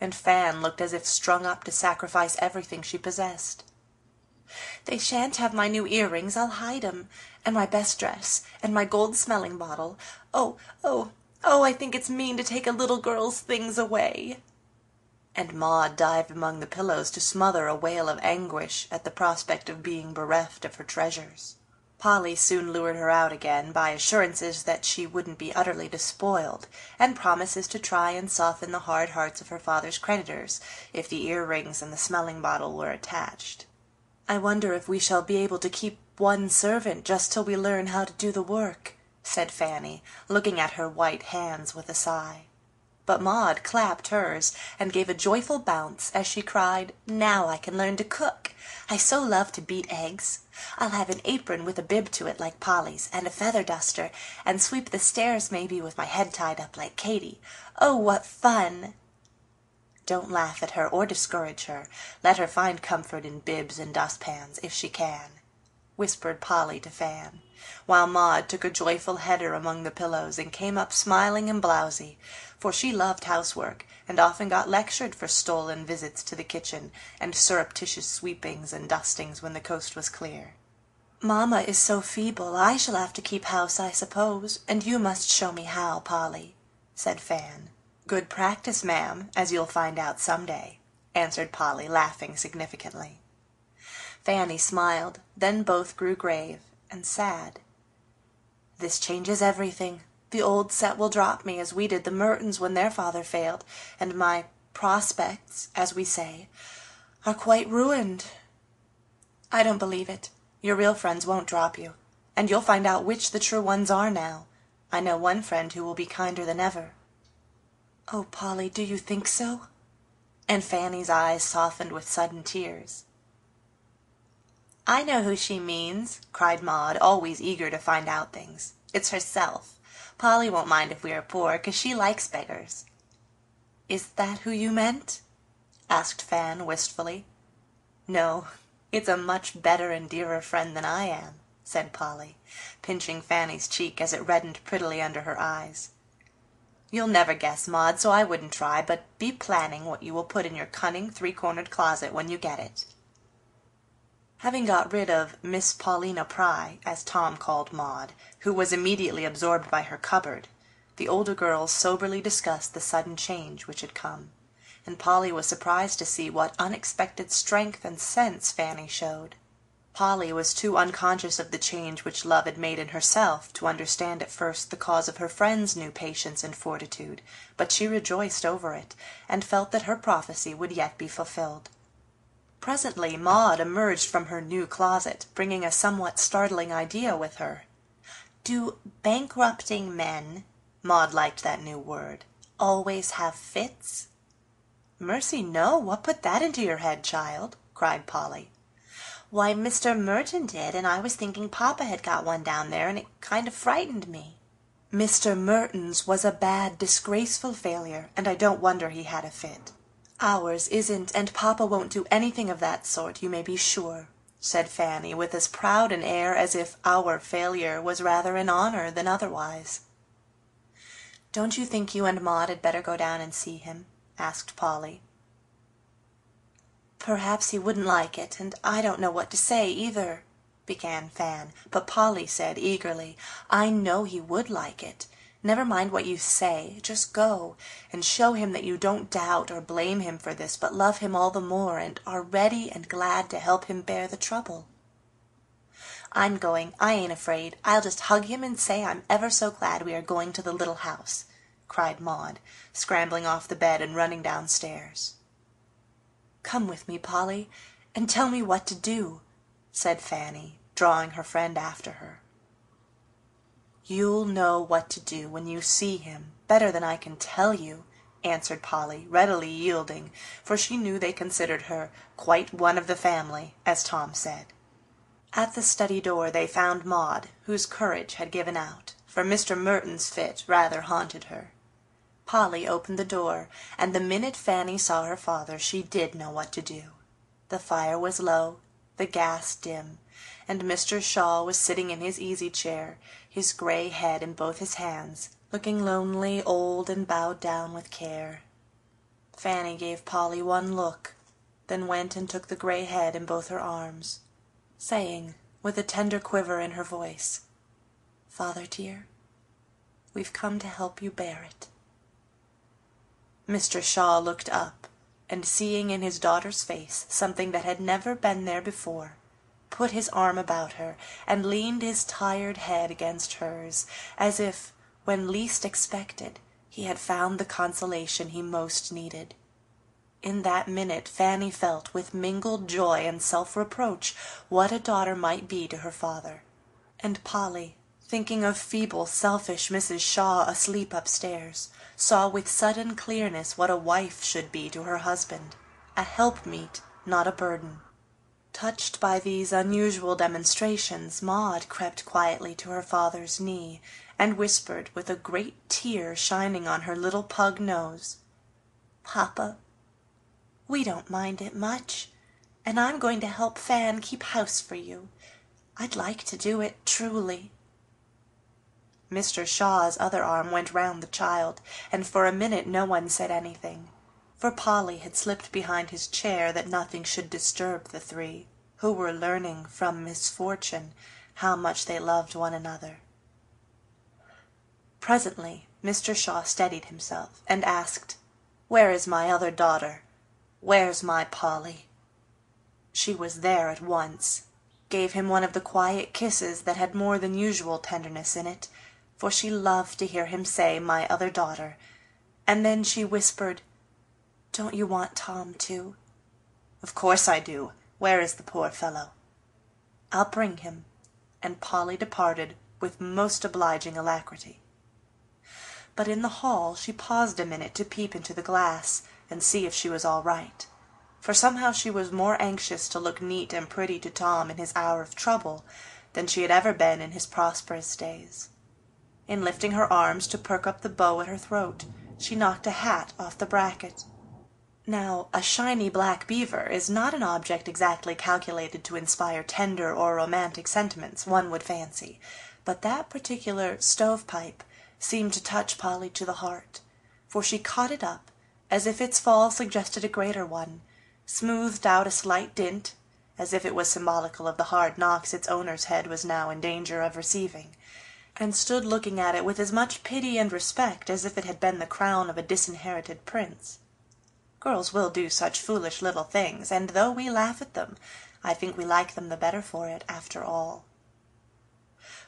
and Fan looked as if strung up to sacrifice everything she possessed. "They shan't have my new earrings, I'll hide 'em, and my best dress, and my gold smelling bottle. Oh, oh, oh, I think it's mean to take a little girl's things away." And Maud dived among the pillows to smother a wail of anguish at the prospect of being bereft of her treasures. Polly soon lured her out again by assurances that she wouldn't be utterly despoiled, and promises to try and soften the hard hearts of her father's creditors if the earrings and the smelling bottle were attached. "I wonder if we shall be able to keep one servant just till we learn how to do the work," said Fanny, looking at her white hands with a sigh. But Maud clapped hers, and gave a joyful bounce as she cried, "Now I can learn to cook! I so love to beat eggs. I'll have an apron with a bib to it like Polly's, and a feather duster, and sweep the stairs maybe with my head tied up like Katy. Oh, what fun!" "Don't laugh at her or discourage her. Let her find comfort in bibs and dustpans, if she can," whispered Polly to Fan, while Maud took a joyful header among the pillows and came up smiling and blousy, for she loved housework, and often got lectured for stolen visits to the kitchen and surreptitious sweepings and dustings when the coast was clear. "Mamma is so feeble I shall have to keep house, I suppose, and you must show me how, Polly," said Fan. "Good practice, ma'am, as you'll find out some day," answered Polly, laughing significantly. Fanny smiled, then both grew grave and sad. "This changes everything. The old set will drop me as we did the Mertons when their father failed, and my prospects, as we say, are quite ruined." "I don't believe it. Your real friends won't drop you, and you'll find out which the true ones are now. I know one friend who will be kinder than ever." "Oh, Polly, do you think so?" And Fanny's eyes softened with sudden tears. "I know who she means," cried Maud, always eager to find out things. "It's herself. Polly won't mind if we are poor, 'cause she likes beggars." "Is that who you meant?" asked Fan wistfully. "No, it's a much better and dearer friend than I am," said Polly, pinching Fanny's cheek as it reddened prettily under her eyes. "You'll never guess, Maud, so I wouldn't try, but be planning what you will put in your cunning three-cornered closet when you get it." Having got rid of Miss Paulina Pry, as Tom called Maud, who was immediately absorbed by her cupboard, the older girls soberly discussed the sudden change which had come, and Polly was surprised to see what unexpected strength and sense Fanny showed. Polly was too unconscious of the change which love had made in herself to understand at first the cause of her friend's new patience and fortitude, but she rejoiced over it, and felt that her prophecy would yet be fulfilled. Presently Maud emerged from her new closet, bringing a somewhat startling idea with her. "Do bankrupting men," Maud liked that new word, "always have fits?" "Mercy, no! What put that into your head, child?" cried Polly. "Why, Mr. Merton did, and I was thinking Papa had got one down there, and it kind of frightened me." "Mr. Merton's was a bad, disgraceful failure, and I don't wonder he had a fit. Ours isn't, and Papa won't do anything of that sort, you may be sure," said Fanny, with as proud an air as if our failure was rather an honor than otherwise. "Don't you think you and Maud had better go down and see him?" asked Polly. "Perhaps he wouldn't like it, and I don't know what to say either," began Fan, but Polly said eagerly, "I know he would like it. Never mind what you say, just go, and show him that you don't doubt or blame him for this, but love him all the more, and are ready and glad to help him bear the trouble." "I'm going. I ain't afraid. I'll just hug him and say I'm ever so glad we are going to the little house," cried Maud, scrambling off the bed and running downstairs. "Come with me, Polly, and tell me what to do," said Fanny, drawing her friend after her. "You'll know what to do when you see him, better than I can tell you," answered Polly, readily yielding, for she knew they considered her "quite one of the family," as Tom said. At the study door they found Maud, whose courage had given out, for Mr. Merton's fit rather haunted her. Polly opened the door, and the minute Fanny saw her father she did know what to do. The fire was low, the gas dim, and Mr. Shaw was sitting in his easy-chair, his gray head in both his hands, looking lonely, old, and bowed down with care. Fanny gave Polly one look, then went and took the gray head in both her arms, saying, with a tender quiver in her voice, "Father dear, we've come to help you bear it." Mr. Shaw looked up, and seeing in his daughter's face something that had never been there before, put his arm about her and leaned his tired head against hers, as if, when least expected, he had found the consolation he most needed. In that minute Fanny felt, with mingled joy and self-reproach, what a daughter might be to her father. And Polly, thinking of feeble, selfish Mrs. Shaw asleep upstairs, saw with sudden clearness what a wife should be to her husband, a helpmeet, not a burden. Touched by these unusual demonstrations, Maud crept quietly to her father's knee, and whispered, with a great tear shining on her little pug nose, "Papa, we don't mind it much, and I'm going to help Fan keep house for you. I'd like to do it, truly." Mr. Shaw's other arm went round the child, and for a minute no one said anything, for Polly had slipped behind his chair that nothing should disturb the three, who were learning from misfortune how much they loved one another. Presently Mr. Shaw steadied himself, and asked, "Where is my other daughter? Where's my Polly?" She was there at once, gave him one of the quiet kisses that had more than usual tenderness in it, for she loved to hear him say "my other daughter," and then she whispered, "Don't you want Tom too?" "Of course I do. Where is the poor fellow?" "I'll bring him," and Polly departed with most obliging alacrity. But in the hall she paused a minute to peep into the glass and see if she was all right, for somehow she was more anxious to look neat and pretty to Tom in his hour of trouble than she had ever been in his prosperous days. In lifting her arms to perk up the bow at her throat, she knocked a hat off the bracket. Now, a shiny black beaver is not an object exactly calculated to inspire tender or romantic sentiments, one would fancy, but that particular stovepipe seemed to touch Polly to the heart, for she caught it up, as if its fall suggested a greater one, smoothed out a slight dint, as if it was symbolical of the hard knocks its owner's head was now in danger of receiving, and stood looking at it with as much pity and respect as if it had been the crown of a disinherited prince. Girls will do such foolish little things, and though we laugh at them, I think we like them the better for it, after all.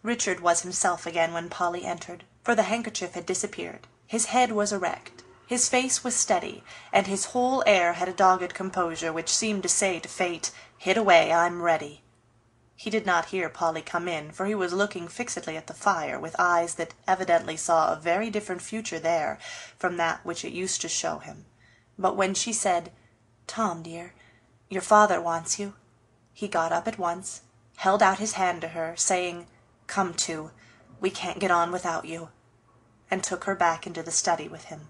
Richard was himself again when Polly entered, for the handkerchief had disappeared. His head was erect, his face was steady, and his whole air had a dogged composure which seemed to say to fate, "Hit away, I'm ready." He did not hear Polly come in, for he was looking fixedly at the fire, with eyes that evidently saw a very different future there from that which it used to show him. But when she said, "Tom, dear, your father wants you," he got up at once, held out his hand to her, saying, "Come too, we can't get on without you," and took her back into the study with him.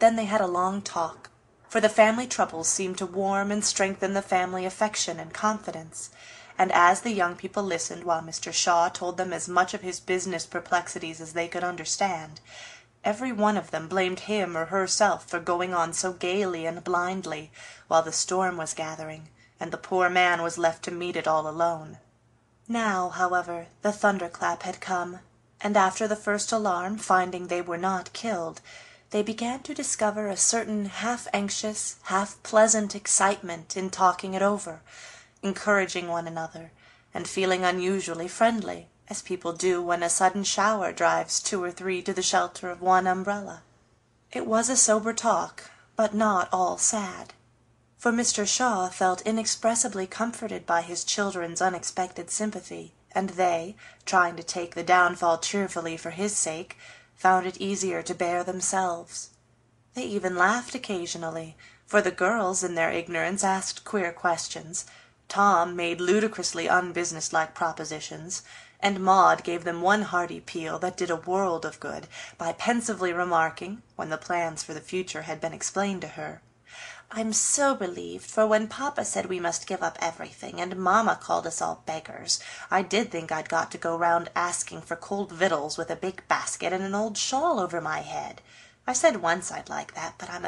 Then they had a long talk, for the family troubles seemed to warm and strengthen the family affection and confidence, and as the young people listened while Mr. Shaw told them as much of his business perplexities as they could understand, every one of them blamed him or herself for going on so gaily and blindly while the storm was gathering, and the poor man was left to meet it all alone. Now, however, the thunderclap had come, and after the first alarm, finding they were not killed, they began to discover a certain half-anxious, half-pleasant excitement in talking it over, encouraging one another, and feeling unusually friendly, as people do when a sudden shower drives 2 or 3 to the shelter of one umbrella. It was a sober talk, but not all sad, for Mr. Shaw felt inexpressibly comforted by his children's unexpected sympathy, and they, trying to take the downfall cheerfully for his sake, found it easier to bear themselves. They even laughed occasionally, for the girls in their ignorance asked queer questions, Tom made ludicrously unbusinesslike propositions, and Maud gave them one hearty peal that did a world of good by pensively remarking, when the plans for the future had been explained to her, "I'm so relieved, for when Papa said we must give up everything, and Mamma called us all beggars, I did think I'd got to go round asking for cold victuals with a big basket and an old shawl over my head. I said once I'd like that, but I'm